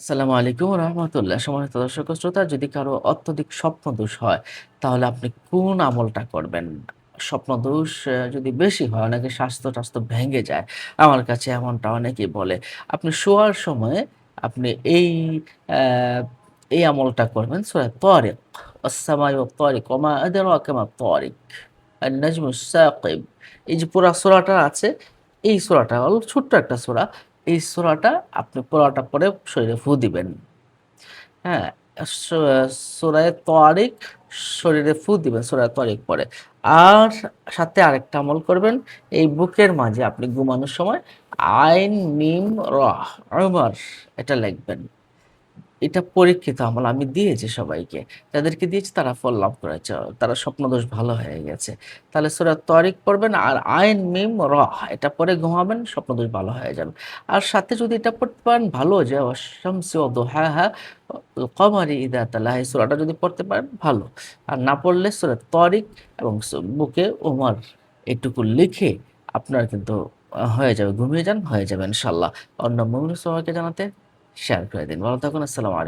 আসসালামু আলাইকুম রহমতুল্লাহ। সম্মানিত দর্শক ও শ্রোতা, যদি কারো অত্যধিক স্বপ্নদোষ হয়, তাহলে আপনি কোন আমলটা করবেন? স্বপ্নদোষ যদি বেশি হয়, অনেকের স্বাস্থ্য-টাস্থ্য ভেঙে যায়। আমার কাছে এমনটা অনেকেই বলে। আপনি শোয়ার সময়ে আপনি অ্যা এই আমলটা করবেন। সূরা তারিক, "ওয়াস-সামাই ওয়াত-তারিক, ওয়া মা আদরাকা মাত-তারিক, আন-নাজমুস সাকিব।" এই যে পুরা সূরাটা আছে, এই সূরাটা হল ছোট্ট একটা সূরা। এই সূরাটা আপনি পুরাটা পড়ে শরীরে ফু দিবেন। হ্যাঁ? সু সূরায়ে তারিক শরীরে ফু দিবেন সূরায়ে তারিক পড়ে। আর সাথে আরেকটা আমল করবেন। এই বুকের মাঝে আপনি ঘুমানোর সময় আইন, মিম, র, উমর এটা লিখবেন। এটা পরীক্ষিত আমল। আমি দিয়েছি সবাইকে। যাদেরকে দিয়েছি তারা ফল লাভ করেছে। তারা স্বপ্নদোষ ভালো হয়ে গেছে। তাহলে সূরা তারিক পড়বেন আর আইন, মিম, র এটা পড়ে ঘুমাবেন, স্বপ্নদোষ ভালো হয়ে যাবে। আর সাথে যদি এটা পড়তে পারেন ভালো যে ওয়াশ-শামসি ওয়া দুহাহা ওয়াল কমারি ইযা তালাহা এই সূরাটা যদি পড়তে পারেন ভালো। আর না পড়লে সূরা তারিক এবং বুকে ওমর এটুকু লিখে আপনার কিন্তু হয়ে যাবে। ঘুমিয়ে যান, হয়ে যাবে ইনশাআল্লাহ। অন্য মুমিন সবাইকে জানাতে শেয়ার করে দিন। ভালো থাকুন। আসসালামু আলাইকুম।